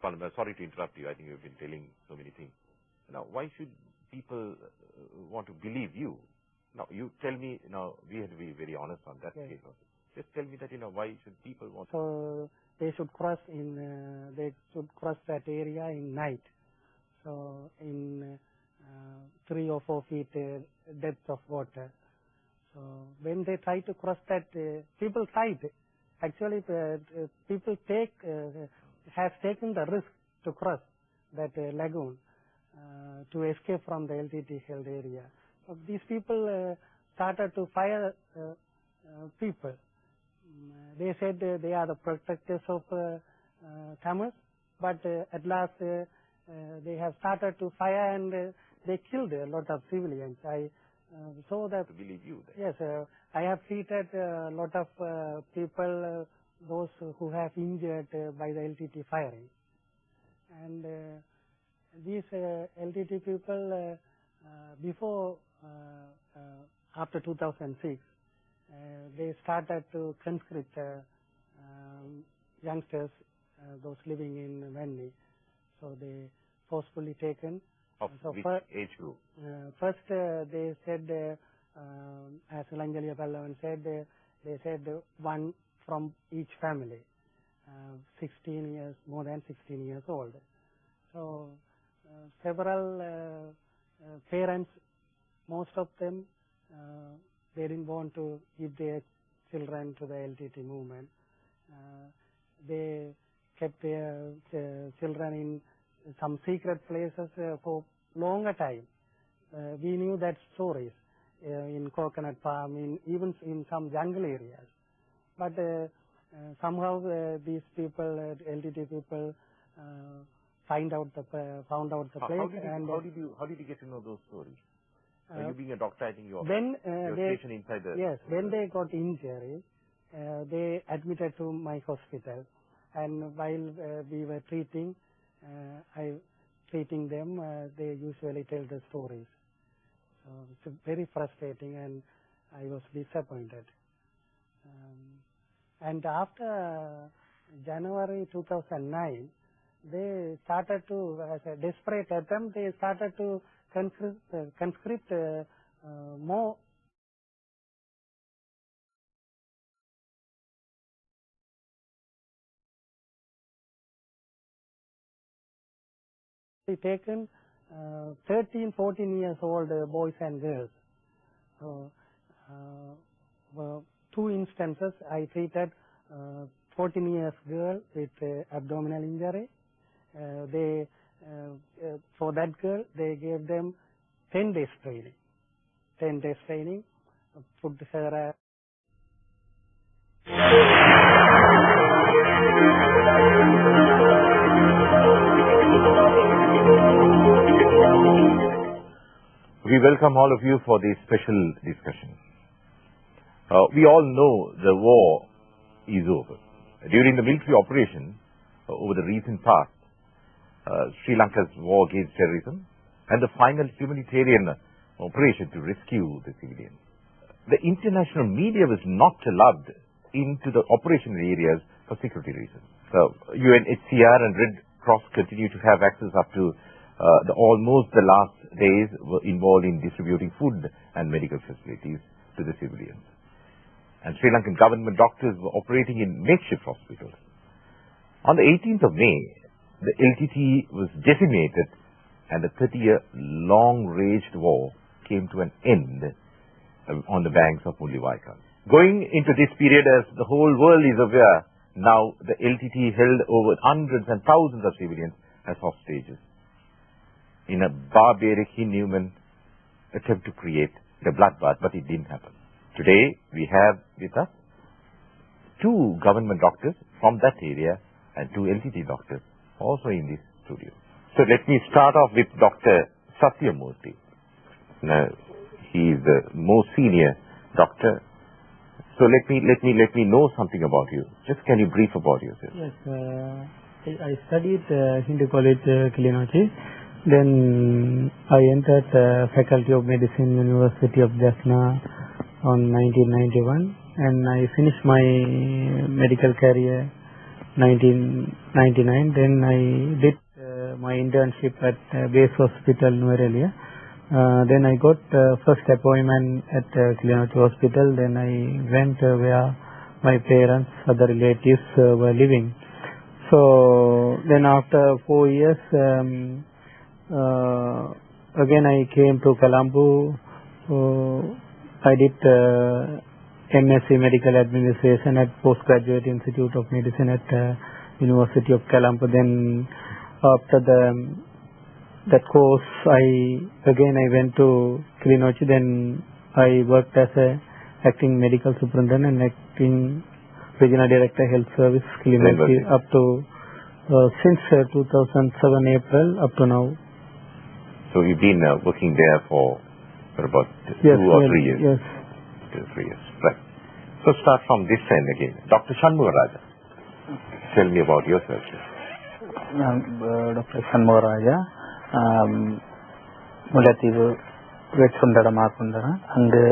Sorry to interrupt you. I think you've been telling so many things. Now, why should people want to believe you? Now, you tell me, now, we have to be very honest on that case also. Just tell me that, why should people want to... So, they should cross that area in night. So, in 3 or 4 feet depth of water. So, when they try to cross that, people fight. Actually, people have taken the risk to cross that lagoon to escape from the LTTE held area. So these people started to fire people. They said they are the protectors of Tamils, but at last they have started to fire and they killed a lot of civilians. I saw that. To believe you. Yes, I have treated a lot of people, those who have injured by the LTTE firing. And these LTTE people, before, after 2006, they started to conscript youngsters, those living in Wanni. So they forcefully taken. Of so which age group? First, they said, as Sivapalan said, they said one from each family, 16 years, more than 16 years old. So several parents, most of them, they didn't want to give their children to the LTTE movement. They kept their children in some secret places for longer time. We knew that stories in coconut farm, even in some jungle areas. But somehow these people, LTTE people, found out the place. How did you get to know those stories? You being a doctor, I think you're stationed inside the... Yes, when they got injury, they admitted to my hospital. And while we were treating them, they usually tell the stories. So it's very frustrating and I was disappointed. And after January 2009, they started to, as a desperate attempt, they started to conscript more. They taken 13, 14 years old boys and girls. So, well, 2 instances I treated 14 years girl with abdominal injury. For that girl, they gave them 10 days training. 10 days training, put her... We welcome all of you for this special discussion. We all know the war is over. During the military operation over the recent past, Sri Lanka's war against terrorism and the final humanitarian operation to rescue the civilians, the international media was not allowed into the operational areas for security reasons. So UNHCR and Red Cross continue to have access up to almost the last days were involved in distributing food and medical facilities to the civilians. And Sri Lankan government doctors were operating in makeshift hospitals. On the 18th of May, the LTTE was decimated and the 30-year long-raged war came to an end on the banks of Mulliwaika. Going into this period, as the whole world is aware, now the LTTE held over hundreds and thousands of civilians as hostages in a barbaric, inhuman attempt to create the bloodbath, but it didn't happen. Today, we have with us 2 government doctors from that area and 2 LTTE doctors also in this studio. So let me start off with Dr. Satyamurthy. Now, he is the most senior doctor. So let me know something about you. Just can you brief about yourself? Yes, I studied Hindu College, Kilinochchi. Then I entered Faculty of Medicine, University of Jaffna on 1991, and I finished my medical career 1999. Then I did my internship at base hospital Nuerelia. Then I got first appointment at Kilinochi hospital. Then I went where my parents, other relatives were living. So then after 4 years, again I came to Colombo. I did MSc Medical Administration at Postgraduate Institute of Medicine at University of Colombo. Then after that course, I went to Kilinochi. Then I worked as a acting medical superintendent and acting regional director health service Kilinochi up to since 2007 April up to now. So you've been working there for about 2 or 3 years. Yes. 2 or 3 years. Right. So start from this end again. Dr. Shanmugaraja, tell me about yourself. Dr. Shanmugaraja, Mullaitivu வேட்சுண்டட மாக்குண்டரன் அங்கு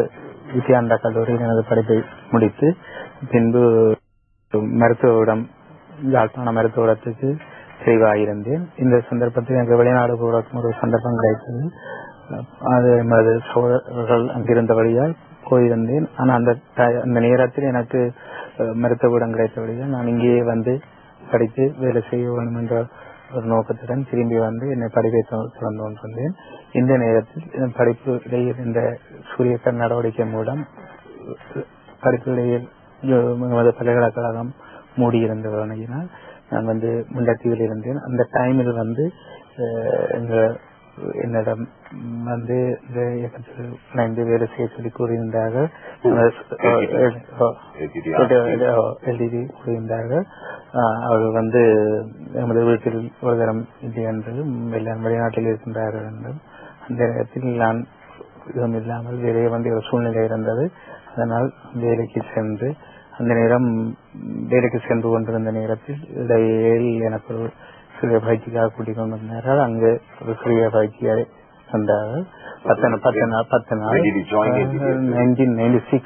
வித்யானந்தா கல்லூரியில் எனது படிப்பை முடித்து பின்பு மருத்துவரிடம் யாழ்ப்பாண மருத்துவத்துக்கு தெரிவாயிருந்தேன். இந்த சந்தர்ப்பத்தில் எனக்கு வெளிநாடு போவதற்கும் ஒரு சந்தர்ப்பம் கிடைத்தது. அது எமது சகோதரர்கள் அங்கிருந்தபடியால் போயிருந்தேன். ஆனால் அந்த நேரத்தில் எனக்கு மருத்துவரிடம் கிடைத்தபடியால் நான் இங்கேயே வந்து படித்து வேலை செய்ய வேண்டும் என்ற ஒரு நோக்கத்துடன் திரும்பி வந்து என்னை படிப்பை தொடர்ந்து கொண்டிருந்தேன். இந்த நேரத்தில் படிப்பு இடையில் இந்த சூரியக்கர் நடவடிக்கை மூலம் படிப்பு இடையில் பல்கலைக்கழகம் மூடியிருந்தவனால் நான் வந்து முல்லைத்தீவில் இருந்தேன். அந்த டைமில் வந்து என்னிடம் வந்து இந்த இயக்கத்தில் இணைந்து வேலை செய்ய சொல்லி கூறியிருந்தார்கள். LTTE கூறியிருந்தார்கள். அவர்கள் வந்து எமது வீட்டில் ஒரு தரம் இல்லை என்றும் எல்லாம் வெளிநாட்டில் இருக்கின்றார்கள் என்றும் அந்த நேரத்தில் நான் இதுவும் இல்லாமல் வேலையை வந்து ஒரு சூழ்நிலை இருந்தது. அதனால் வேலைக்கு சென்று அந்த நேரம் வேலைக்கு சென்று கொண்டிருந்த நேரத்தில் இடையில் எனக்கு ஒரு சிறிய பயிற்சிக்காக கூட்டிக் கொண்டு வந்தார்கள். அங்கு ஒரு சிறிய பயிற்சியை தந்தார்கள். 10 நாள் 1996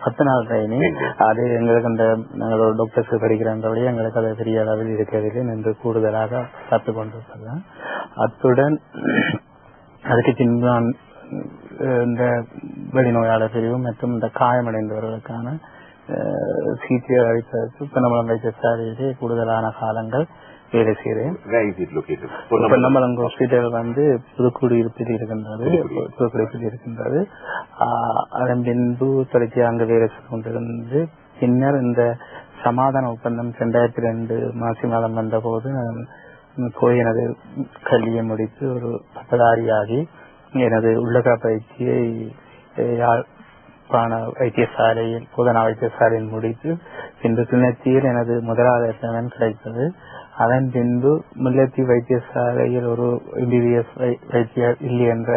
10 நாள் ட்ரைனிங். அது எங்களுக்கு நாங்கள் ஒரு டாக்டர்ஸ் படிக்கிறபடி எங்களுக்கு அது பெரிய அளவில் இருக்கவில்லை என்று கூடுதலாக கற்றுக் கொண்டிருக்கிறேன். அத்துடன் அதுக்கு பின்பு நான் இந்த வெளிநோயாளர் பிரிவு மற்றும் இந்த காயமடைந்தவர்களுக்கான சிகிச்சை அளிப்பதற்கு பொன்னம்பலம் வைத்தியசாலையிலே கூடுதலான காலங்கள் வேலை செய்கிறேன். பொன்னம்பலம் ஹாஸ்பிட்டல் வந்து புதுக்குடியிருப்பில் இருக்கின்றது. அதன் பின்பு தொடர்ச்சியாக அங்கு வேலை செய்து கொண்டிருந்து பின்னர் இந்த சமாதான ஒப்பந்தம் 2002 மாசி மாதம் வந்த போது போய் எனது கல்வியை முடித்து ஒரு பட்டதாரியாகி எனது உள்ளக பயிற்சியை யாழ்ப்பாண வைத்தியசாலையில் போதனா வைத்தியசாலையில் முடித்து பின்பு கிளிநொச்சியில் எனது முதலாவது அப்பாயின்மெண்ட் கிடைத்தது. அதன் பின்பு முல்லைத்தீவு வைத்தியசாலையில் ஒரு MBBS வைத்தியர் இல்லை என்ற